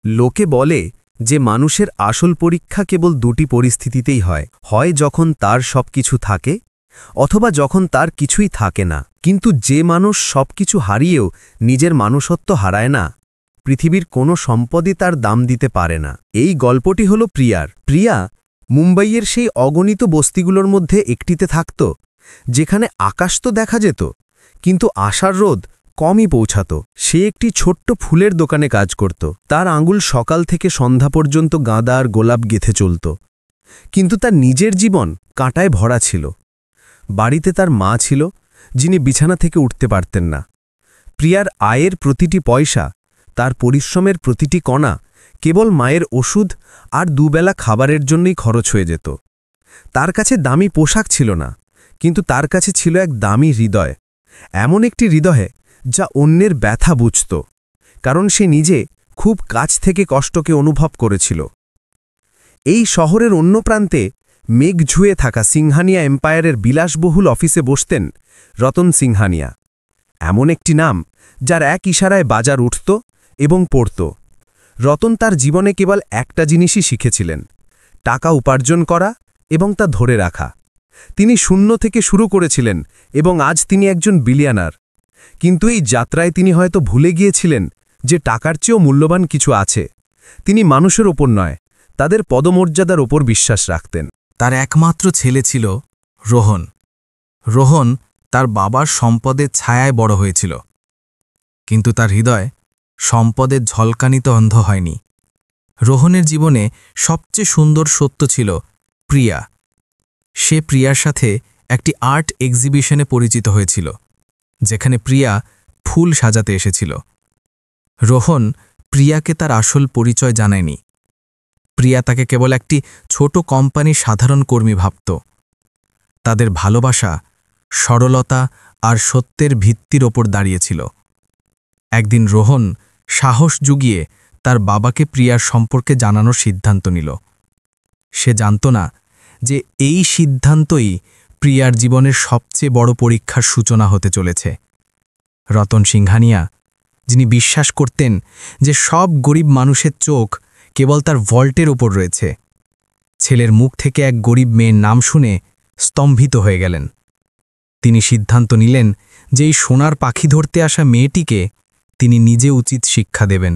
লোকে বলে যে মানুষের আসল পরীক্ষা কেবল দুটি পরিস্থিতিতেই হয় যখন তার সবকিছু থাকে অথবা যখন তার কিছুই থাকে না। কিন্তু যে মানুষ সবকিছু হারিয়েও নিজের মানুষত্ব হারায় না, পৃথিবীর কোনো সম্পদই তার দাম দিতে পারে না। এই গল্পটি হল প্রিয়ার। প্রিয়া মুম্বাইয়ের সেই অগণিত বস্তিগুলোর মধ্যে একটিতে থাকত, যেখানে আকাশ তো দেখা যেত, কিন্তু আশার রোদ কমই পৌঁছাত। সে একটি ছোট্ট ফুলের দোকানে কাজ করত। তার আঙুল সকাল থেকে সন্ধ্যা পর্যন্ত গাঁদা আর গোলাপ গেঁথে চলত, কিন্তু তার নিজের জীবন কাঁটায় ভরা ছিল। বাড়িতে তার মা ছিল, যিনি বিছানা থেকে উঠতে পারতেন না। প্রিয়ার আয়ের প্রতিটি পয়সা, তার পরিশ্রমের প্রতিটি কণা কেবল মায়ের ওষুধ আর দুবেলা খাবারের জন্যই খরচ হয়ে যেত। তার কাছে দামি পোশাক ছিল না, কিন্তু তার কাছে ছিল এক দামি হৃদয়, এমন একটি হৃদয়ে যা অন্যের ব্যথা বুঝত, কারণ সে নিজে খুব কাছ থেকে কষ্টকে অনুভব করেছিল। এই শহরের অন্য প্রান্তে মেঘ ঝুয়ে থাকা সিংহানিয়া এম্পায়ারের বিলাসবহুল অফিসে বসতেন রতন সিংহানিয়া, এমন একটি নাম যার এক ইশারায় বাজার উঠত এবং পড়ত। রতন তার জীবনে কেবল একটা জিনিসই শিখেছিলেন, টাকা উপার্জন করা এবং তা ধরে রাখা। তিনি শূন্য থেকে শুরু করেছিলেন এবং আজ তিনি একজন বিলিয়নার। কিন্তু এই যাত্রায় তিনি হয়তো ভুলে গিয়েছিলেন যে টাকার চেয়েও মূল্যবান কিছু আছে। তিনি মানুষের ওপর নয়, তাদের পদমর্যাদার ওপর বিশ্বাস রাখতেন। তার একমাত্র ছেলে ছিল রোহন। রোহন তার বাবার সম্পদের ছায়ায় বড় হয়েছিল, কিন্তু তার হৃদয় সম্পদের ঝলকানিতে অন্ধ হয়নি। রোহনের জীবনে সবচেয়ে সুন্দর সত্য ছিল প্রিয়া। সে প্রিয়ার সাথে একটি আর্ট এক্সিবিশনে পরিচিত হয়েছিল, যেখানে প্রিয়া ফুল সাজাতে এসেছিল। রোহন প্রিয়াকে তার আসল পরিচয় জানায়নি। প্রিয়া তাকে কেবল একটি ছোট কোম্পানির সাধারণ কর্মী ভাবত। তাদের ভালোবাসা সরলতা আর সত্যের ভিত্তির ওপর দাঁড়িয়েছিল। একদিন রোহন সাহস জুগিয়ে তার বাবাকে প্রিয়ার সম্পর্কে জানানোর সিদ্ধান্ত নিল। সে জানত না যে এই সিদ্ধান্তই প্রিয়ার জীবনের সবচেয়ে বড় পরীক্ষার সূচনা হতে চলেছে। রতন সিংহানিয়া, যিনি বিশ্বাস করতেন যে সব গরিব মানুষের চোখ কেবল তার ভল্টের ওপর রয়েছে, ছেলের মুখ থেকে এক গরিব মেয়ের নাম শুনে স্তম্ভিত হয়ে গেলেন। তিনি সিদ্ধান্ত নিলেন যে এই সোনার পাখি ধরতে আসা মেয়েটিকে তিনি নিজে উচিত শিক্ষা দেবেন।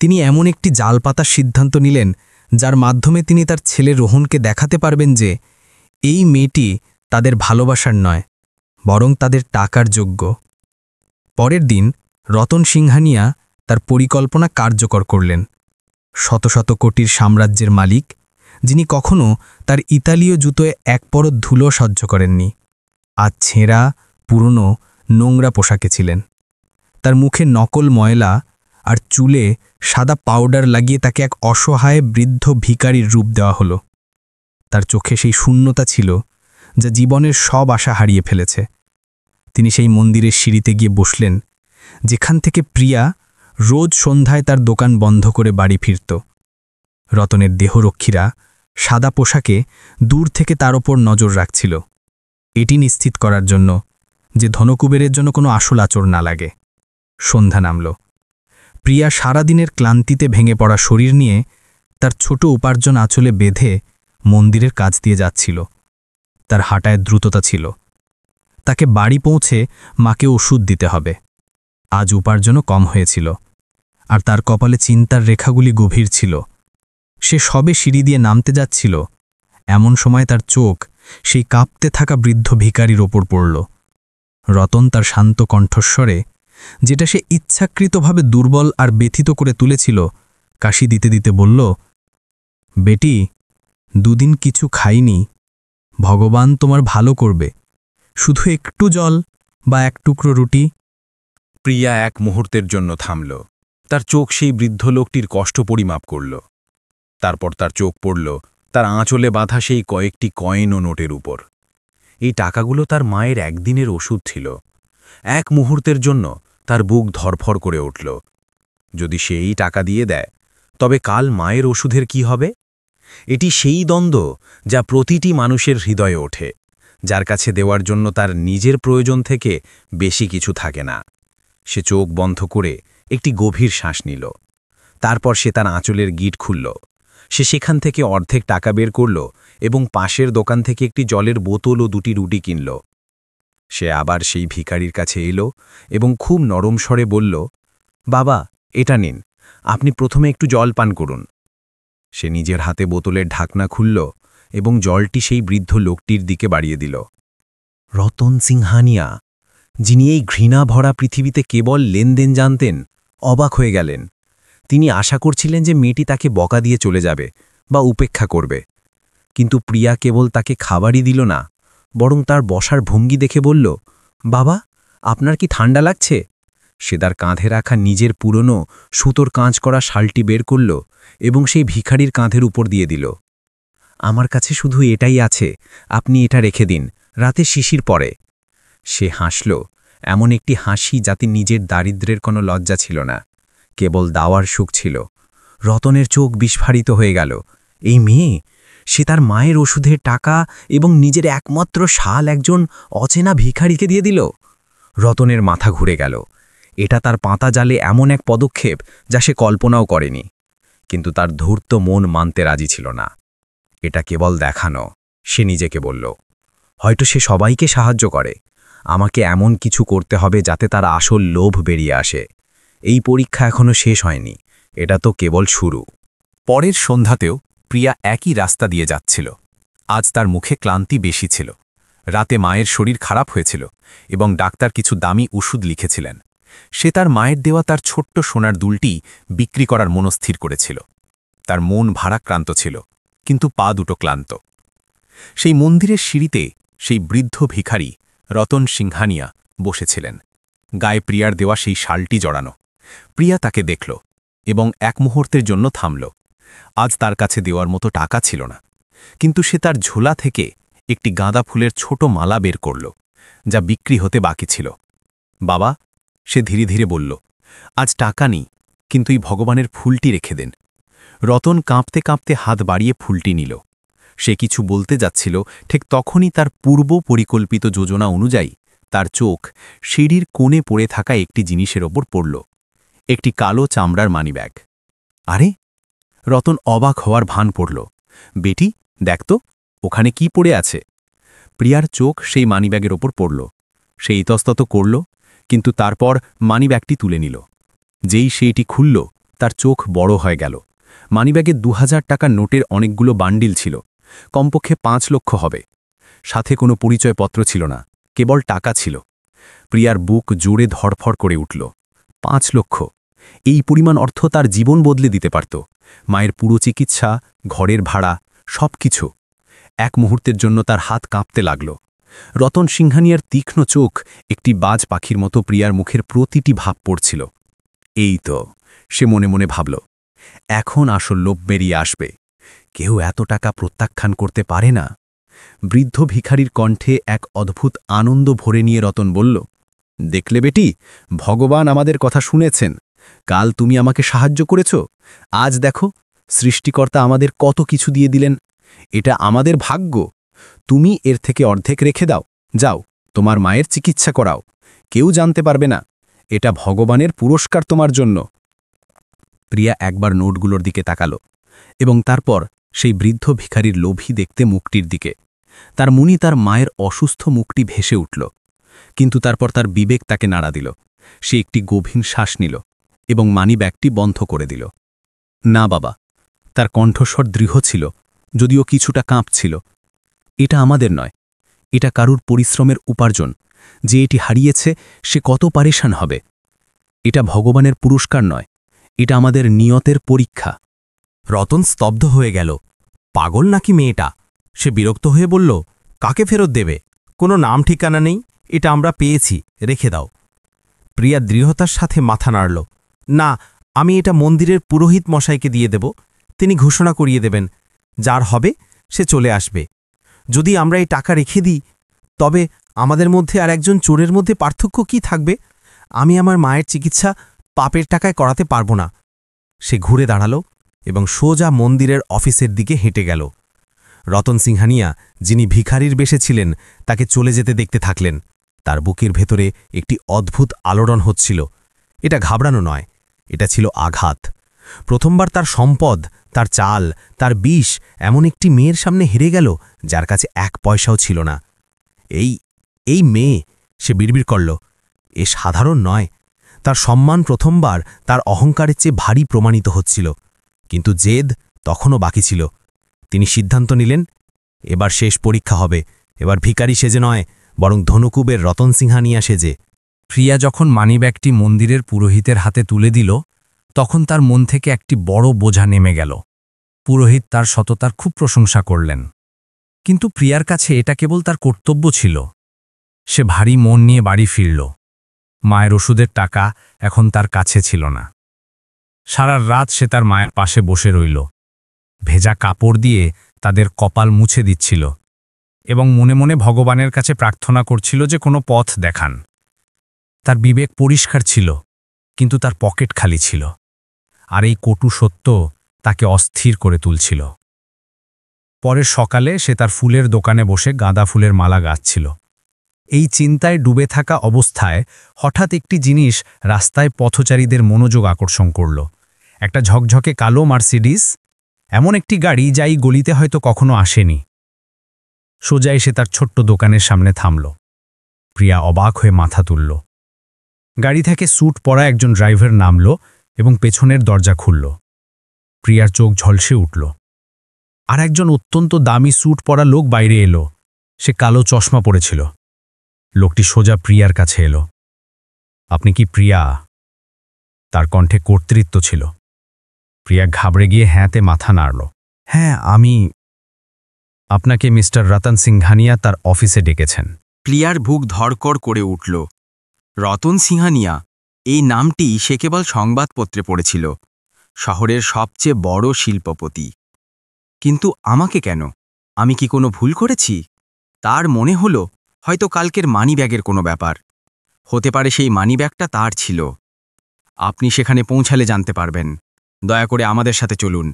তিনি এমন একটি জাল পাতার সিদ্ধান্ত নিলেন যার মাধ্যমে তিনি তার ছেলে রোহনকে দেখাতে পারবেন যে এই মেয়েটি তাদের ভালোবাসার নয়, বরং তাদের টাকার যোগ্য। পরের দিন রতন সিংহানিয়া তার পরিকল্পনা কার্যকর করলেন। শত শত কোটির সাম্রাজ্যের মালিক, যিনি কখনো তার ইতালীয় জুতোয় এক পরত ধুলো সহ্য করেননি, আজ ছেঁড়া পুরনো নোংরা পোশাকে ছিলেন। তার মুখে নকল ময়লা আর চুলে সাদা পাউডার লাগিয়ে তাকে এক অসহায় বৃদ্ধ ভিখারির রূপ দেওয়া হলো। তার চোখে সেই শূন্যতা ছিল যা জীবনের সব আশা হারিয়ে ফেলেছে। তিনি সেই মন্দিরের সিঁড়িতে গিয়ে বসলেন, যেখান থেকে প্রিয়া রোজ সন্ধ্যায় তার দোকান বন্ধ করে বাড়ি ফিরত। রতনের দেহরক্ষীরা সাদা পোশাকে দূর থেকে তার ওপর নজর রাখছিল, এটি নিশ্চিত করার জন্য যে ধনকুবেরের জন্য কোনো আসল আচর না লাগে। সন্ধ্যা নামল। প্রিয়া সারাদিনের ক্লান্তিতে ভেঙে পড়া শরীর নিয়ে তার ছোট উপার্জন আঁচলে বেঁধে মন্দিরের কাজ দিয়ে যাচ্ছিল। তার হাঁটায় দ্রুততা ছিল। তাকে বাড়ি পৌঁছে মাকে ওষুধ দিতে হবে। আজ উপার্জনও কম হয়েছিল, আর তার কপালে চিন্তার রেখাগুলি গভীর ছিল। সে সবে সিঁড়ি দিয়ে নামতে যাচ্ছিল, এমন সময় তার চোখ সেই কাঁপতে থাকা বৃদ্ধ ভিখারির ওপর পড়ল। রতন তার শান্ত কণ্ঠস্বরে, যেটা সে ইচ্ছাকৃতভাবে দুর্বল আর ব্যথিত করে তুলেছিল, কাশি দিতে দিতে বলল, বেটি, দুদিন কিছু খাইনি, ভগবান তোমার ভালো করবে, শুধু একটু জল বা এক টুকরো রুটি। প্রিয়া এক মুহূর্তের জন্য থামল। তার চোখ সেই বৃদ্ধ লোকটির কষ্ট পরিমাপ করল। তারপর তার চোখ পড়ল তার আঁচলে বাঁধা সেই কয়েকটি কয়েন ও নোটের উপর। এই টাকাগুলো তার মায়ের একদিনের ওষুধ ছিল। এক মুহূর্তের জন্য তার বুক ধরফর করে উঠল। যদি সে এই টাকা দিয়ে দেয়, তবে কাল মায়ের ওষুধের কি হবে? এটি সেই দ্বন্দ্ব যা প্রতিটি মানুষের হৃদয়ে ওঠে, যার কাছে দেওয়ার জন্য তার নিজের প্রয়োজন থেকে বেশি কিছু থাকে না। সে চোখ বন্ধ করে একটি গভীর শ্বাস নিল। তারপর সে তার আঁচলের গিট খুলল। সে সেখান থেকে অর্ধেক টাকা বের করল এবং পাশের দোকান থেকে একটি জলের বোতল ও 2টি রুটি কিনল। সে আবার সেই ভিখারির কাছে এলো এবং খুব নরম স্বরে বলল, বাবা, এটা নিন, আপনি প্রথমে একটু জল পান করুন। সে নিজের হাতে বোতলের ঢাকনা খুলল এবং জলটি সেই বৃদ্ধ লোকটির দিকে বাড়িয়ে দিল। রতন সিংহানিয়া, যিনি এই ঘৃণা ভরা পৃথিবীতে কেবল লেনদেন জানতেন, অবাক হয়ে গেলেন। তিনি আশা করছিলেন যে মেয়েটি তাকে বকা দিয়ে চলে যাবে বা উপেক্ষা করবে, কিন্তু প্রিয়া কেবল তাকে খাবারই দিল না, বরং তার বসার ভঙ্গি দেখে বলল, বাবা, আপনার কি ঠান্ডা লাগছে? সে তার কাঁধে রাখা নিজের পুরনো সুতোর কাঁচ করা শালটি বের করল এবং সেই ভিখারির কাঁধের উপর দিয়ে দিল। আমার কাছে শুধু এটাই আছে, আপনি এটা রেখে দিন, রাতে শিশির পড়ে। সে হাসল, এমন একটি হাসি যাতে নিজের দারিদ্র্যের কোনো লজ্জা ছিল না, কেবল দাওয়ার সুখ ছিল। রতনের চোখ বিস্ফারিত হয়ে গেল। এই মেয়ে, সে তার মায়ের ওষুধের টাকা এবং নিজের একমাত্র শাল একজন অচেনা ভিখারিকে দিয়ে দিল। রতনের মাথা ঘুরে গেল। এটা তার পাতা জালে এমন এক পদক্ষেপ যা সে কল্পনাও করেনি, কিন্তু তার ধূর্ত মন মানতে রাজি ছিল না। এটা কেবল দেখানো, সে নিজেকে বলল। হয়তো সে সবাইকে সাহায্য করে, আমাকে এমন কিছু করতে হবে যাতে তার আসল লোভ বেরিয়ে আসে। এই পরীক্ষা এখনো শেষ হয়নি, এটা তো কেবল শুরু। পরের সন্ধ্যাতেও প্রিয়া একই রাস্তা দিয়ে যাচ্ছিল। আজ তার মুখে ক্লান্তি বেশি ছিল। রাতে মায়ের শরীর খারাপ হয়েছিল এবং ডাক্তার কিছু দামি ওষুধ লিখেছিলেন। সে তার মায়ের দেওয়া তার ছোট্ট সোনার দুলটি বিক্রি করার মনস্থির করেছিল। তার মন ভারাক্রান্ত ছিল, কিন্তু পা দুটো ক্লান্ত। সেই মন্দিরের সিঁড়িতে সেই বৃদ্ধ ভিখারি রতন সিংহানিয়া বসেছিলেন, গায়ে প্রিয়ার দেওয়া সেই শালটি জড়ানো। প্রিয়া তাকে দেখল এবং এক মুহূর্তের জন্য থামল। আজ তার কাছে দেওয়ার মতো টাকা ছিল না, কিন্তু সে তার ঝোলা থেকে একটি গাঁদা ফুলের ছোট মালা বের করল, যা বিক্রি হতে বাকি ছিল। বাবা, সে ধীরে ধীরে বলল, আজ টাকা নেই, কিন্তু এই ভগবানের ফুলটি রেখে দেন। রতন কাঁপতে কাঁপতে হাত বাড়িয়ে ফুলটি নিল। সে কিছু বলতে যাচ্ছিল, ঠিক তখনই তার পূর্ব পরিকল্পিত যোজনা অনুযায়ী তার চোখ সিঁড়ির কোণে পড়ে থাকা একটি জিনিসের ওপর পড়ল, একটি কালো চামড়ার মানিব্যাগ। আরে! রতন অবাক হওয়ার ভান পড়ল। বেটি, দেখ তো, ওখানে কি পড়ে আছে? প্রিয়ার চোখ সেই মানিব্যাগের ওপর পড়ল। সে ইতস্তত করল, কিন্তু তারপর মানিব্যাগটি তুলে নিল। যেই সেইটি খুলল, তার চোখ বড় হয়ে গেল। মানিব্যাগে 2000 টাকার নোটের অনেকগুলো বান্ডিল ছিল, কমপক্ষে 5 লক্ষ হবে। সাথে কোনো পরিচয়পত্র ছিল না, কেবল টাকা ছিল। প্রিয়ার বুক জোরে ধড়ফড় করে উঠল। 5 লক্ষ! এই পরিমাণ অর্থ তার জীবন বদলে দিতে পারত। মায়ের পুরো চিকিৎসা, ঘরের ভাড়া, সব কিছু। এক মুহূর্তের জন্য তার হাত কাঁপতে লাগল। রতন সিংহানিয়ার তীক্ষ্ণ চোখ একটি বাজ পাখির মতো প্রিয়ার মুখের প্রতিটি ভাব পড়ছিল। এই তো, সে মনে মনে ভাবল, এখন আসল লোভ বেরিয়ে আসবে। কেউ এত টাকা প্রত্যাখ্যান করতে পারে না। বৃদ্ধ ভিখারির কণ্ঠে এক অদ্ভুত আনন্দ ভরে নিয়ে রতন বলল, দেখলে বেটি, ভগবান আমাদের কথা শুনেছেন। কাল তুমি আমাকে সাহায্য করেছ, আজ দেখো সৃষ্টিকর্তা আমাদের কত কিছু দিয়ে দিলেন। এটা আমাদের ভাগ্য। তুমি এর থেকে অর্ধেক রেখে দাও, যাও তোমার মায়ের চিকিৎসা করাও। কেউ জানতে পারবে না। এটা ভগবানের পুরস্কার তোমার জন্য। প্রিয়া একবার নোটগুলোর দিকে তাকালো এবং তারপর সেই বৃদ্ধ ভিখারির লোভী দেখতে মুখটির দিকে। তার মনে তার মায়ের অসুস্থ মুখটি ভেসে উঠল, কিন্তু তারপর তার বিবেক তাকে নাড়া দিল। সে একটি গভীর শ্বাস নিল এবং মানিব্যাগটি বন্ধ করে দিল। না বাবা, তার কণ্ঠস্বর দৃঢ় ছিল, যদিও কিছুটা কাঁপছিল। এটা আমাদের নয়, এটা কারুর পরিশ্রমের উপার্জন। যে এটি হারিয়েছে সে কত পারেশান হবে। এটা ভগবানের পুরস্কার নয়, এটা আমাদের নিয়তের পরীক্ষা। রতন স্তব্ধ হয়ে গেল। পাগল নাকি মেয়েটা? সে বিরক্ত হয়ে বলল, কাকে ফেরত দেবে? কোনো নাম ঠিকানা নেই, এটা আমরা পেয়েছি, রেখে দাও। প্রিয়া দৃঢ়তার সাথে মাথা নাড়ল। না, আমি এটা মন্দিরের পুরোহিত মশাইকে দিয়ে দেব। তিনি ঘোষণা করিয়ে দেবেন, যার হবে সে চলে আসবে। যদি আমরা এই টাকা রেখে দিই, তবে আমাদের মধ্যে আর একজন চোরের মধ্যে পার্থক্য কি থাকবে? আমি আমার মায়ের চিকিৎসা পাপের টাকায় করাতে পারব না। সে ঘুরে দাঁড়াল এবং সোজা মন্দিরের অফিসের দিকে হেঁটে গেল। রতন সিংহানিয়া, যিনি ভিখারির বেশে ছিলেন, তাকে চলে যেতে দেখতে থাকলেন। তার বুকের ভেতরে একটি অদ্ভুত আলোড়ন হচ্ছিল। এটা ঘাবড়ানো নয়, এটা ছিল আঘাত। প্রথমবার তার সম্পদ, তার চাল, তার বিষ এমন একটি মেয়ের সামনে হেরে গেল যার কাছে 1 পয়সাও ছিল না। এই মেয়ে, সে বিড়বিড় করল, এ সাধারণ নয়। তার সম্মান প্রথমবার তার অহংকারের চেয়ে ভারী প্রমাণিত হচ্ছিল। কিন্তু জেদ তখনও বাকি ছিল। তিনি সিদ্ধান্ত নিলেন, এবার শেষ পরীক্ষা হবে। এবার ভিখারি সেজে নয়, বরং ধনুকুবের রতন সিংহানিয়া সেজে। প্রিয়া যখন মানিব্যাগটি মন্দিরের পুরোহিতের হাতে তুলে দিল, তখন তার মন থেকে একটি বড় বোঝা নেমে গেল। পুরোহিত তার সততার খুব প্রশংসা করলেন, কিন্তু প্রিয়ার কাছে এটা কেবল তার কর্তব্য ছিল। সে ভারী মন নিয়ে বাড়ি ফিরল। মায়ের ওষুধের টাকা এখন তার কাছে ছিল না। সারা রাত সে তার মায়ের পাশে বসে রইল, ভেজা কাপড় দিয়ে তাদের কপাল মুছে দিচ্ছিল এবং মনে মনে ভগবানের কাছে প্রার্থনা করছিল যে কোনো পথ দেখান। তার বিবেক পরিষ্কার ছিল, কিন্তু তার পকেট খালি ছিল, আর এই কটু সত্য তাকে অস্থির করে তুলছিল। পরের সকালে সে তার ফুলের দোকানে বসে গাঁদা ফুলের মালা গাঁথছিল। এই চিন্তায় ডুবে থাকা অবস্থায় হঠাৎ একটি জিনিস রাস্তায় পথচারীদের মনোযোগ আকর্ষণ করল। একটা ঝকঝকে কালো মার্সিডিস, এমন একটি গাড়ি যা এই গলিতে হয়তো কখনো আসেনি। সোজা এসে তার ছোট্ট দোকানের সামনে থামল। প্রিয়া অবাক হয়ে মাথা তুলল। গাড়ি থেকে স্যুট পরা একজন ড্রাইভার নামল এবং পেছনের দরজা খুলল। প্রিয়ার চোখ ঝলসে উঠল। আর একজন অত্যন্ত দামি স্যুট পরা লোক বাইরে এলো। সে কালো চশমা পরেছিল। লোকটি সোজা প্রিয়ার কাছে এলো। আপনি কি প্রিয়া? তার কণ্ঠে কর্তৃত্ব ছিল। প্রিয়া ঘাবড়ে গিয়ে হ্যাঁতে মাথা নাড়ল। হ্যাঁ, আমি। আপনাকে মিস্টার রতন সিংহানিয়া তার অফিসে ডেকেছেন। প্রিয়ার বুক ধড়কড় করে উঠল। রতন সিংহানিয়া, এই নামটি সে কেবল সংবাদপত্রে পড়েছিল। শহরের সবচেয়ে বড় শিল্পপতি। কিন্তু আমাকে কেন? আমি কি কোনো ভুল করেছি? তার মনে হল হয়তো কালকের মানিব্যাগের কোনো ব্যাপার হতে পারে। সেই মানিব্যাগটা তার ছিল। আপনি সেখানে পৌঁছালে জানতে পারবেন। দয়া করে আমাদের সাথে চলুন।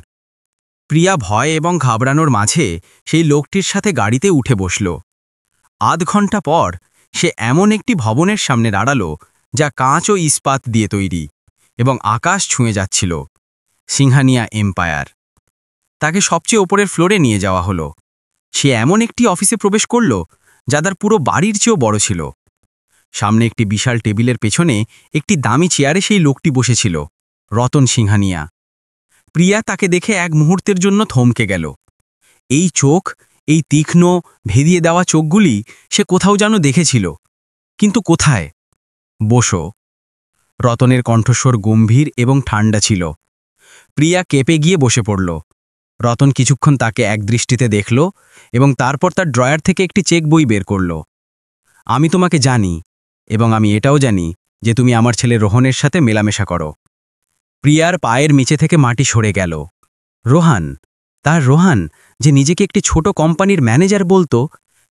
প্রিয়া ভয় এবং ঘাবড়ানোর মাঝে সেই লোকটির সাথে গাড়িতে উঠে বসল। আধ ঘন্টা পর সে এমন একটি ভবনের সামনে দাঁড়াল যা কাঁচ ও ইস্পাত দিয়ে তৈরি এবং আকাশ ছুঁয়ে যাচ্ছিল। সিংহানিয়া এম্পায়ার। তাকে সবচেয়ে ওপরের ফ্লোরে নিয়ে যাওয়া হলো। সে এমন একটি অফিসে প্রবেশ করল যা তার পুরো বাড়ির চেয়েও বড় ছিল। সামনে একটি বিশাল টেবিলের পেছনে একটি দামি চেয়ারে সেই লোকটি বসেছিল, রতন সিংহানিয়া। প্রিয়া তাকে দেখে এক মুহূর্তের জন্য থমকে গেল। এই চোখ, এই তীক্ষ্ণ ভেদিয়ে দেওয়া চোখগুলি সে কোথাও যেন দেখেছিল, কিন্তু কোথায়? বসো। রতনের কণ্ঠস্বর গম্ভীর এবং ঠান্ডা ছিল। প্রিয়া কেঁপে গিয়ে বসে পড়ল। রতন কিছুক্ষণ তাকে একদৃষ্টিতে দেখল এবং তারপর তার ড্রয়ার থেকে একটি চেক বই বের করল। আমি তোমাকে জানি এবং আমি এটাও জানি যে তুমি আমার ছেলে রোহনের সাথে মেলামেশা করো। প্রিয়ার পায়ের নিচে থেকে মাটি সরে গেল। রোহান, তার রোহান, যে নিজেকে একটি ছোট কোম্পানির ম্যানেজার বলতো,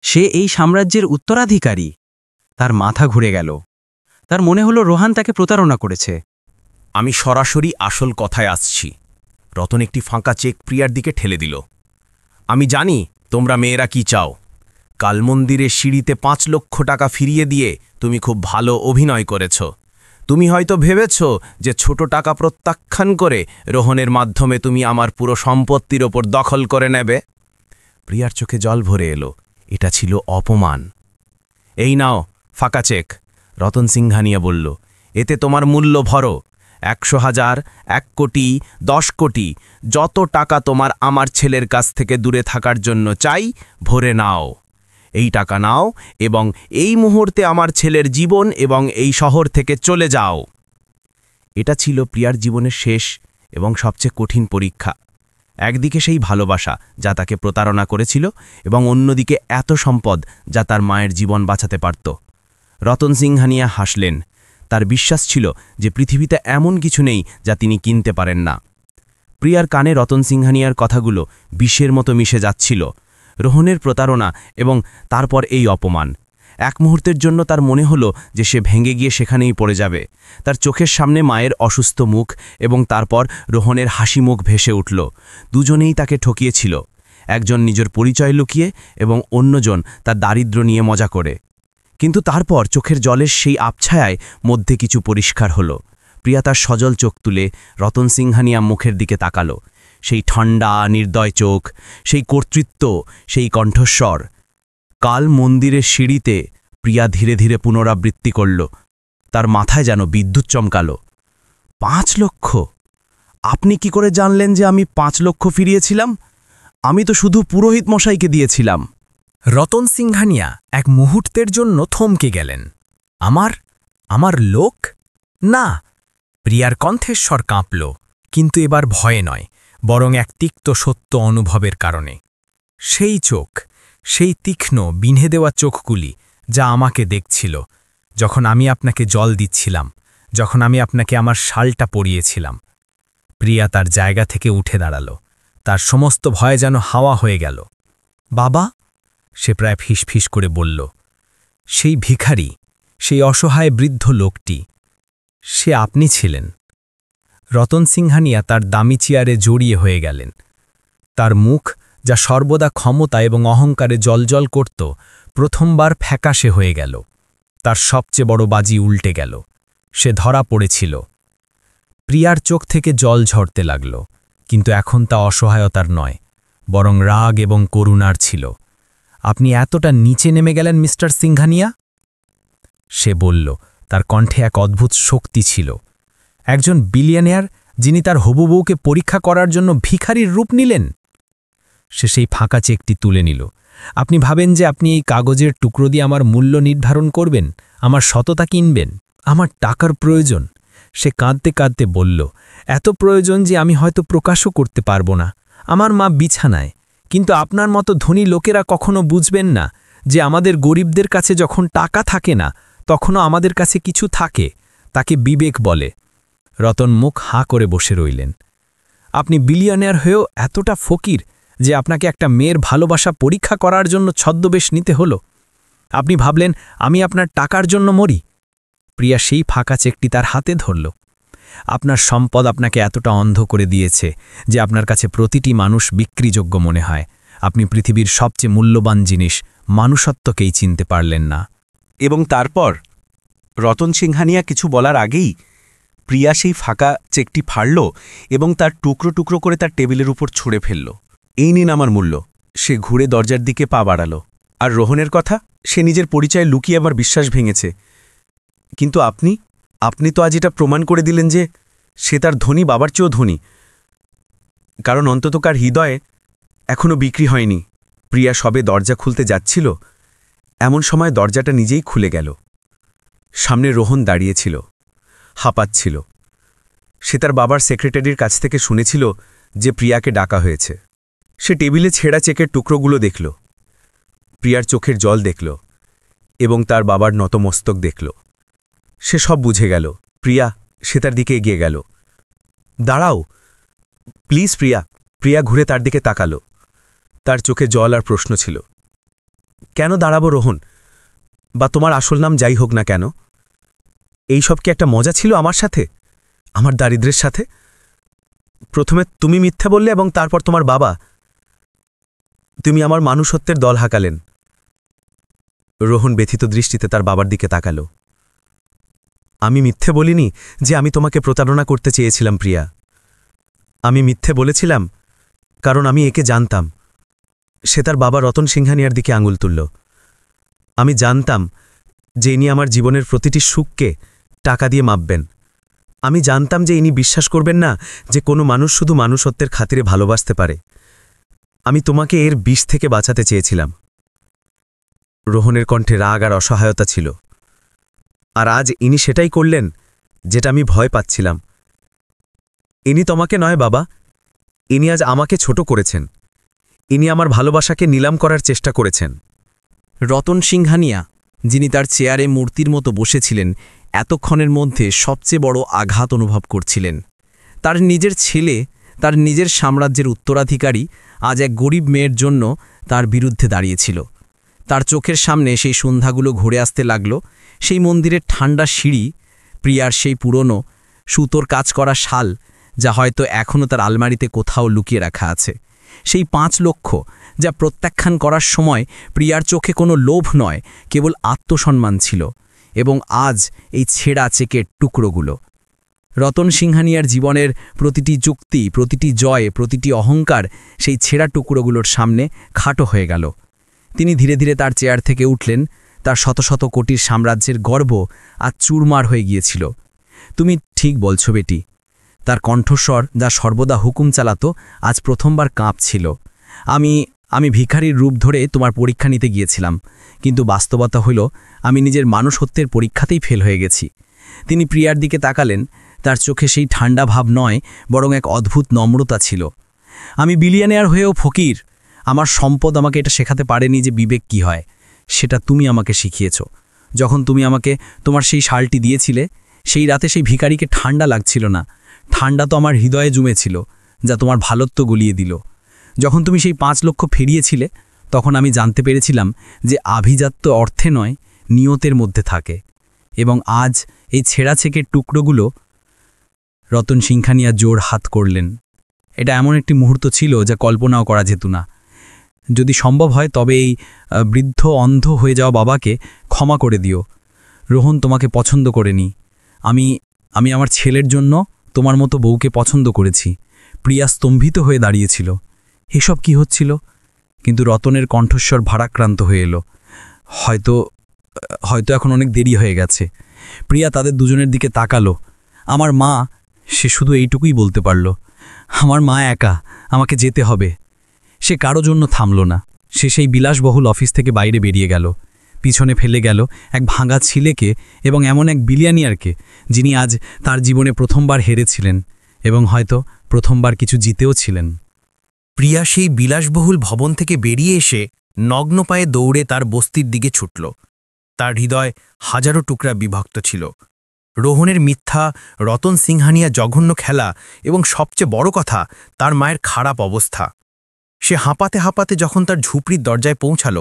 সে এই সাম্রাজ্যের উত্তরাধিকারী। তার মাথা ঘুরে গেল। তার মনে হলো রোহান তাকে প্রতারণা করেছে। আমি সরাসরি আসল কথায় আসছি। রতন একটি ফাঁকা চেক প্রিয়ার দিকে ঠেলে দিল। আমি জানি তোমরা মেয়েরা কি চাও। কাল মন্দিরের সিঁড়িতে 5 লক্ষ টাকা ফিরিয়ে দিয়ে তুমি খুব ভালো অভিনয় করেছ। তুমি হয়তো ভেবেছ যে ছোট টাকা প্রত্যাখ্যান করে রোহনের মাধ্যমে তুমি আমার পুরো সম্পত্তির ওপর দখল করে নেবে। প্রিয়ার চোখে জল ভরে এলো। এটা ছিল অপমান। এই নাও ফাঁকা চেক, রতন সিংহানিয়া বলল। এতে তোমার মূল্য ভরো। 100,000, 1 কোটি, 10 কোটি, যত টাকা তোমার আমার ছেলের কাছ থেকে দূরে থাকার জন্য চাই, ভরে নাও। এই টাকা নাও এবং এই মুহূর্তে আমার ছেলের জীবন এবং এই শহর থেকে চলে যাও। এটা ছিল প্রিয়ার জীবনের শেষ এবং সবচেয়ে কঠিন পরীক্ষা। একদিকে সেই ভালোবাসা যা তাকে প্রতারণা করেছিল এবং অন্যদিকে এত সম্পদ যা তার মায়ের জীবন বাঁচাতে পারত। রতন সিংহানিয়া হাসলেন। তার বিশ্বাস ছিল যে পৃথিবীতে এমন কিছু নেই যা তিনি কিনতে পারেন না। প্রিয়ার কানে রতন সিংহানিয়ার কথাগুলো বিষের মতো মিশে যাচ্ছিল। রোহনের প্রতারণা এবং তারপর এই অপমান। এক মুহূর্তের জন্য তার মনে হলো যে সে ভেঙে গিয়ে সেখানেই পড়ে যাবে। তার চোখের সামনে মায়ের অসুস্থ মুখ এবং তারপর রোহনের হাসি মুখ ভেসে উঠল। দুজনেই তাকে ঠকিয়েছিল, একজন নিজের পরিচয় লুকিয়ে এবং অন্যজন তার দারিদ্র্য নিয়ে মজা করে। কিন্তু তারপর চোখের জলের সেই আবছায়ায় মধ্যে কিছু পরিষ্কার হলো। প্রিয়া তার সজল চোখ তুলে রতন সিংহানিয়া মুখের দিকে তাকালো। সেই ঠান্ডা নির্দয় চোখ, সেই কর্তৃত্ব, সেই কণ্ঠস্বর। কাল মন্দিরের সিঁড়িতে প্রিয়া ধীরে ধীরে পুনরাবৃত্তি করল। তার মাথায় যেন বিদ্যুৎ চমকালো। 5 লক্ষ? আপনি কি করে জানলেন যে আমি 5 লক্ষ ফিরিয়েছিলাম? আমি তো শুধু পুরোহিত মশাইকে দিয়েছিলাম। রতন সিংহানিয়া এক মুহূর্তের জন্য থমকে গেলেন। আমার লোক? না। প্রিয়ার কণ্ঠের স্বর কাঁপল, কিন্তু এবার ভয়ে নয়, বরং এক তিক্ত সত্য অনুভবের কারণে। সেই চোখ, সেই তীক্ষ্ণ বিঁধে দেওয়া চোখগুলি যা আমাকে দেখছিল যখন আমি আপনাকে জল দিচ্ছিলাম, যখন আমি আপনাকে আমার শালটা পরিয়েছিলাম। প্রিয়া তার জায়গা থেকে উঠে দাঁড়াল। তার সমস্ত ভয় যেন হাওয়া হয়ে গেল। বাবা, সে প্রায় ফিসফিস করে বলল। সেই ভিখারি, সেই অসহায় বৃদ্ধ লোকটি, সে আপনি ছিলেন। রতন সিংহানিয়া তার দামি চেয়ারে জড়িয়ে হয়ে গেলেন। তার মুখ, যা সর্বদা ক্ষমতা এবং অহংকারে জলজল করত, প্রথমবার ফ্যাকাশে হয়ে গেল। তার সবচেয়ে বড় বাজি উল্টে গেল। সে ধরা পড়েছিল। প্রিয়ার চোখ থেকে জল ঝরতে লাগল, কিন্তু এখন তা অসহায়তার নয়, বরং রাগ এবং করুণার ছিল। আপনি এতটা নিচে নেমে গেলেন মিস্টার সিংহানিয়া? সে বলল, তার কণ্ঠে এক অদ্ভুত শক্তি ছিল। একজন বিলিয়নিয়ার, যিনি তার হবু বউকে পরীক্ষা করার জন্য ভিখারির রূপ নিলেন। সে সেই ফাঁকা চেকটি তুলে নিল। আপনি ভাবেন যে আপনি এই কাগজের টুকরো দিয়ে আমার মূল্য নির্ধারণ করবেন, আমার সততা কিনবেন? আমার টাকার প্রয়োজন। সে কাঁদতে কাঁদতে বলল, এত প্রয়োজন যে আমি হয়তো প্রকাশও করতে পারব না। আমার মা বিছানায়। কিন্তু আপনার মতো ধনী লোকেরা কখনো বুঝবেন না যে আমাদের গরিবদের কাছে যখন টাকা থাকে না, তখনও আমাদের কাছে কিছু থাকে, তাকে বিবেক বলে। রতন মুখ হাঁ করে বসে রইলেন। আপনি বিলিয়নিয়ার হয়েও এতটা ফকির যে আপনাকে একটা মেয়ের ভালোবাসা পরীক্ষা করার জন্য ছদ্মবেশ নিতে হলো। আপনি ভাবলেন আমি আপনার টাকার জন্য মরি। প্রিয়া সেই ফাঁকা চেকটি তার হাতে ধরল। আপনার সম্পদ আপনাকে এতটা অন্ধ করে দিয়েছে যে আপনার কাছে প্রতিটি মানুষ বিক্রিযোগ্য মনে হয়। আপনি পৃথিবীর সবচেয়ে মূল্যবান জিনিস মানুষত্বকেই চিনতে পারলেন না। এবং তারপর রতন সিংহানিয়া কিছু বলার আগেই প্রিয়া সেই ফাঁকা চেকটি ফাড়ল এবং তার টুকরো টুকরো করে তার টেবিলের উপর ছুঁড়ে ফেলল। এই নিন আমার মূল্য। সে ঘুরে দরজার দিকে পা বাড়াল। আর রোহনের কথা, সে নিজের পরিচয় লুকিয়ে আমার বিশ্বাস ভেঙেছে। কিন্তু আপনি তো আজ এটা প্রমাণ করে দিলেন যে সে তার ধনী বাবার চেয়েও ধনী, কারণ অন্তত কার হৃদয়ে এখনও বিক্রি হয়নি। প্রিয়া সবে দরজা খুলতে যাচ্ছিল, এমন সময় দরজাটা নিজেই খুলে গেল। সামনে রোহন দাঁড়িয়েছিল, হাঁপাচ্ছিল। সে তার বাবার সেক্রেটারির কাছ থেকে শুনেছিল যে প্রিয়াকে ডাকা হয়েছে। সে টেবিলে ছেঁড়া চেকের টুকরোগুলো দেখল, প্রিয়ার চোখের জল দেখল এবং তার বাবার নতমস্তক দেখল। সে সব বুঝে গেল। প্রিয়া, সে তার দিকে এগিয়ে গেল। দাঁড়াও প্লিজ প্রিয়া। প্রিয়া ঘুরে তার দিকে তাকালো। তার চোখে জল আর প্রশ্ন ছিল। কেন দাঁড়াবো রোহন? বা তোমার আসল নাম যাই হোক না কেন, এই সব কি একটা মজা ছিল আমার সাথে, আমার দারিদ্র্যের সাথে? প্রথমে তুমি মিথ্যা বললে এবং তারপর তোমার বাবা। তুমি আমার মানুষত্বের দল হাঁকালেন। রোহন ব্যথিত দৃষ্টিতে তার বাবার দিকে তাকালো। আমি মিথ্যে বলিনি যে আমি তোমাকে প্রতারণা করতে চেয়েছিলাম প্রিয়া। আমি মিথ্যে বলেছিলাম কারণ আমি একে জানতাম। সে তার বাবা রতন সিংহানিয়ার দিকে আঙুল তুলল। আমি জানতাম যে ইনি আমার জীবনের প্রতিটি সুখকে টাকা দিয়ে মাপবেন। আমি জানতাম যে ইনি বিশ্বাস করবেন না যে কোনো মানুষ শুধু মানুষত্বের খাতিরে ভালোবাসতে পারে। আমি তোমাকে এর বিষ থেকে বাঁচাতে চেয়েছিলাম। রোহনের কণ্ঠে রাগ আর অসহায়তা ছিল। আর আজ ইনি সেটাই করলেন যেটা আমি ভয় পাচ্ছিলাম। ইনি তোমাকে নয় বাবা, ইনি আজ আমাকে ছোট করেছেন। ইনি আমার ভালোবাসাকে নিলাম করার চেষ্টা করেছেন। রতন সিংহানিয়া, যিনি তার চেয়ারে মূর্তির মতো বসেছিলেন, এতক্ষণের মধ্যে সবচেয়ে বড় আঘাত অনুভব করছিলেন। তার নিজের ছেলে, তার নিজের সাম্রাজ্যের উত্তরাধিকারী, আজ এক গরিব মেয়ের জন্য তার বিরুদ্ধে দাঁড়িয়েছিল। তার চোখের সামনে সেই সন্ধ্যাগুলো ঘুরে আসতে লাগল, সেই মন্দিরের ঠান্ডা সিঁড়ি, প্রিয়ার সেই পুরনো সুতোর কাজ করা শাল, যা হয়তো এখনও তার আলমারিতে কোথাও লুকিয়ে রাখা আছে, সেই 5 লক্ষ যা প্রত্যাখ্যান করার সময় প্রিয়ার চোখে কোনো লোভ নয়, কেবল আত্মসম্মান ছিল, এবং আজ এই ছেঁড়া চেকের টুকরোগুলো। রতন সিংহানিয়ার জীবনের প্রতিটি যুক্তি, প্রতিটি জয়, প্রতিটি অহংকার সেই ছেঁড়া টুকরোগুলোর সামনে খাটো হয়ে গেল। তিনি ধীরে ধীরে তার চেয়ার থেকে উঠলেন। তার শত শত কোটির সাম্রাজ্যের গর্ব আজ চুরমার হয়ে গিয়েছিল। তুমি ঠিক বলছো বেটি। তার কণ্ঠস্বর যা সর্বদা হুকুম চালাতো আজ প্রথমবার কাঁপছিল। আমি ভিখারির রূপ ধরে তোমার পরীক্ষা নিতে গিয়েছিলাম, কিন্তু বাস্তবতা হল আমি নিজের মানুষত্বের পরীক্ষাতেই ফেল হয়ে গেছি। তিনি প্রিয়ার দিকে তাকালেন। তার চোখে সেই ঠান্ডা ভাব নয়, বরং এক অদ্ভুত নম্রতা ছিল। আমি বিলিয়নিয়ার হয়েও ফকির। আমার সম্পদ আমাকে এটা শেখাতে পারেনি যে বিবেক কি হয়। সেটা তুমি আমাকে শিখিয়েছ। যখন তুমি আমাকে তোমার সেই শালটি দিয়েছিলে, সেই রাতে সেই ভিখারিকে ঠান্ডা লাগছিল না, ঠান্ডা তো আমার হৃদয়ে জমেছিল, যা তোমার ভালোত্ব গলিয়ে দিল। যখন তুমি সেই 5 লক্ষ ফিরিয়েছিলে, তখন আমি জানতে পেরেছিলাম যে আভিজাত্য অর্থে নয়, নিয়তের মধ্যে থাকে। এবং আজ এই ছেঁড়া ছেকের টুকরোগুলো। রতন সিংহানিয়া জোর হাত করলেন। এটা এমন একটি মুহূর্ত ছিল যা কল্পনাও করা যেত না। যদি সম্ভব হয় তবে এই বৃদ্ধ অন্ধ হয়ে যাওয়া বাবাকে ক্ষমা করে দিও। রোহন তোমাকে পছন্দ করেনি। আমি আমার ছেলের জন্য তোমার মতো বউকে পছন্দ করেছি। প্রিয়া স্তম্ভিত হয়ে দাঁড়িয়েছিল। এসব কি হচ্ছিল? কিন্তু রতনের কণ্ঠস্বর ভারাক্রান্ত হয়ে এলো। হয়তো এখন অনেক দেরি হয়ে গেছে। প্রিয়া তাদের দুজনের দিকে তাকালো। আমার মা, সে শুধু এইটুকুই বলতে পারল। আমার মা একা, আমাকে যেতে হবে। সে কারো জন্য থামল না। সে সেই বিলাসবহুল অফিস থেকে বাইরে বেরিয়ে গেল। পিছনে ফেলে গেল এক ভাঙা ছেলেকে এবং এমন এক বিলিয়নিয়ারকে, যিনি আজ তার জীবনে প্রথমবার হেরেছিলেন এবং হয়তো প্রথমবার কিছু জিতেও ছিলেন। প্রিয়া সেই বিলাসবহুল ভবন থেকে বেরিয়ে এসে নগ্ন পায়ে দৌড়ে তার বস্তির দিকে ছুটল। তার হৃদয় হাজারো টুকরা বিভক্ত ছিল। রোহনের মিথ্যা, রতন সিংহানিয়া জঘন্য খেলা এবং সবচেয়ে বড় কথা, তার মায়ের খারাপ অবস্থা। সে হাঁপাতে হাঁপাতে যখন তার ঝুপড়ির দরজায় পৌঁছাল,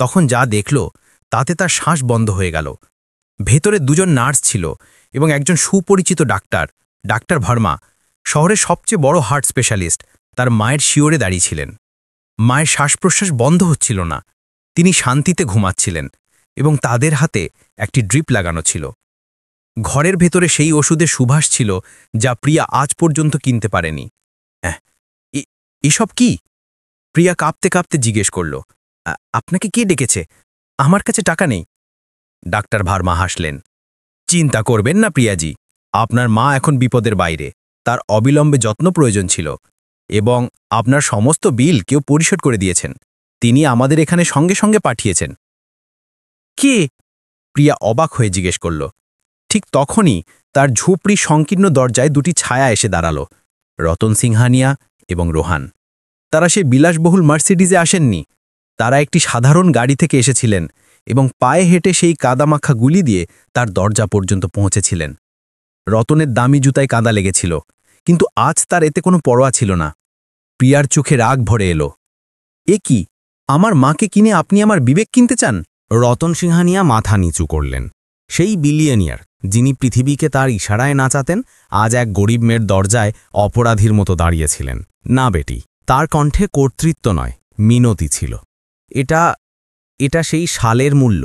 তখন যা দেখল তাতে তার শ্বাস বন্ধ হয়ে গেল। ভেতরে 2 জন নার্স ছিল এবং একজন সুপরিচিত ডাক্তার ভার্মা, শহরের সবচেয়ে বড় হার্ট স্পেশালিস্ট, তার মায়ের শিওরে দাঁড়িয়েছিলেন। মায়ের শ্বাস-প্রশ্বাস বন্ধ হচ্ছিল না। তিনি শান্তিতে ঘুমাচ্ছিলেন এবং তাদের হাতে একটি ড্রিপ লাগানো ছিল। ঘরের ভেতরে সেই ওষুধের সুবাস ছিল যা প্রিয়া আজ পর্যন্ত কিনতে পারেনি। এসব কি? প্রিয়া কাঁপতে কাঁপতে জিজ্ঞেস করল। আপনাকে কে ডেকেছে? আমার কাছে টাকা নেই। ডাক্তার ভার্মা হাসলেন। চিন্তা করবেন না প্রিয়াজি, আপনার মা এখন বিপদের বাইরে। তার অবিলম্বে যত্ন প্রয়োজন ছিল এবং আপনার সমস্ত বিল কেউ পরিশোধ করে দিয়েছেন। তিনি আমাদের এখানে সঙ্গে সঙ্গে পাঠিয়েছেন। কে? প্রিয়া অবাক হয়ে জিজ্ঞেস করল। ঠিক তখনই তার ঝুপড়ি সংকীর্ণ দরজায় 2টি ছায়া এসে দাঁড়াল, রতন সিংহানিয়া এবং রোহান। তারা সেই বিলাসবহুল মার্সিডিজে আসেননি। তারা একটি সাধারণ গাড়ি থেকে এসেছিলেন এবং পায়ে হেঁটে সেই কাদামাখা গুলি দিয়ে তার দরজা পর্যন্ত পৌঁছেছিলেন। রতনের দামি জুতায় কাদা লেগেছিল, কিন্তু আজ তার এতে কোনো পরোয়া ছিল না। প্রিয়ার চোখে রাগ ভরে এলো। এ কি? আমার মাকে কিনে আপনি আমার বিবেক কিনতে চান? রতন সিংহানিয়া মাথা নিচু করলেন। সেই বিলিয়নিয়ার, যিনি পৃথিবীকে তার ইশারায় নাচাতেন, আজ এক গরিব মেয়ের দরজায় অপরাধীর মতো দাঁড়িয়েছিলেন। না বেটি, তার কণ্ঠে কর্তৃত্ব নয়, মিনতি ছিল। এটা সেই শালের মূল্য,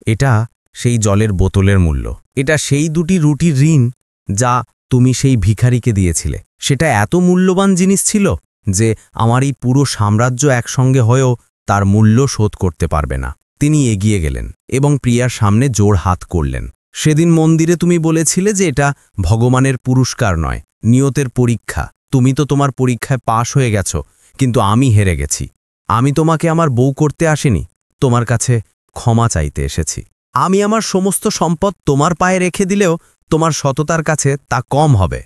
এটা সেই জলের বোতলের মূল্য, এটা সেই 2টি রুটির ঋণ যা তুমি সেই ভিখারিকে দিয়েছিলে। সেটা এত মূল্যবান জিনিস ছিল যে আমার এই পুরো সাম্রাজ্য একসঙ্গে হয়েও তার মূল্য শোধ করতে পারবে না। তিনি এগিয়ে গেলেন এবং প্রিয়ার সামনে জোর হাত করলেন। সেদিন মন্দিরে তুমি বলেছিলে যে এটা ভগবানের পুরস্কার নয়, নিয়তের পরীক্ষা। তুমি তো তোমার পরীক্ষায় পাশ হয়ে গেছ, কিন্তু আমি হেরে গেছি। আমি তোমাকে আমার বউ করতে আসিনি, তোমার কাছে ক্ষমা চাইতে এসেছি। আমি আমার সমস্ত সম্পদ তোমার পায়ে রেখে দিলেও তোমার সততার কাছে তা কম হবে।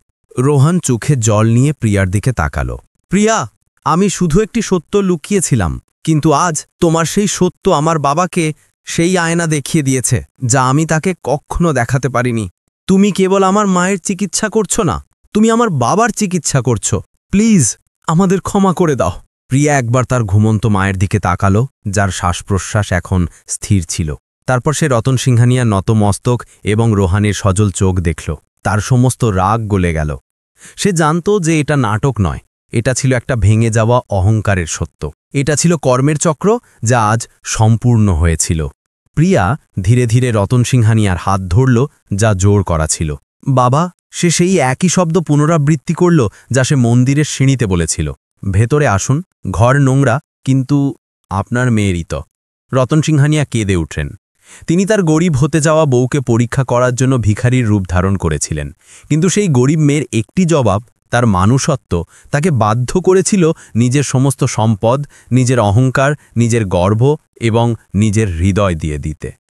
রোহান চোখে জল নিয়ে প্রিয়ার দিকে তাকালো। প্রিয়া, আমি শুধু একটি সত্য লুকিয়েছিলাম, কিন্তু আজ তোমার সেই সত্য আমার বাবাকে সেই আয়না দেখিয়ে দিয়েছে যা আমি তাকে কখনো দেখাতে পারিনি। তুমি কেবল আমার মায়ের চিকিৎসা করছো না, তুমি আমার বাবার চিকিৎসা করছো। প্লিজ আমাদের ক্ষমা করে দাও। প্রিয়া একবার তার ঘুমন্ত মায়ের দিকে তাকালো, যার শ্বাস-প্রশ্বাস এখন স্থির ছিল। তারপর সে রতন সিংহানিয়ার নত মস্তক এবং রোহানের সজল চোখ দেখল। তার সমস্ত রাগ গলে গেল। সে জানত যে এটা নাটক নয়, এটা ছিল একটা ভেঙে যাওয়া অহংকারের সত্য। এটা ছিল কর্মের চক্র যা আজ সম্পূর্ণ হয়েছিল। প্রিয়া ধীরে ধীরে রতন সিংহানিয়ার হাত ধরল, যা জোর করা ছিল। বাবা, সে সেই একই শব্দ পুনরাবৃত্তি করল যা সে মন্দিরের সিঁড়িতে বলেছিল, ভেতরে আসুন, ঘর নোংরা, কিন্তু আপনার মেয়েরই তো। রতন সিংহানিয়া কেঁদে উঠলেন। তিনি তার গরিব হতে যাওয়া বউকে পরীক্ষা করার জন্য ভিখারির রূপ ধারণ করেছিলেন, কিন্তু সেই গরিব মেয়ের একটি জবাব, তার মানুষত্ব, তাকে বাধ্য করেছিল নিজের সমস্ত সম্পদ, নিজের অহংকার, নিজের গর্ব এবং নিজের হৃদয় দিয়ে দিতে।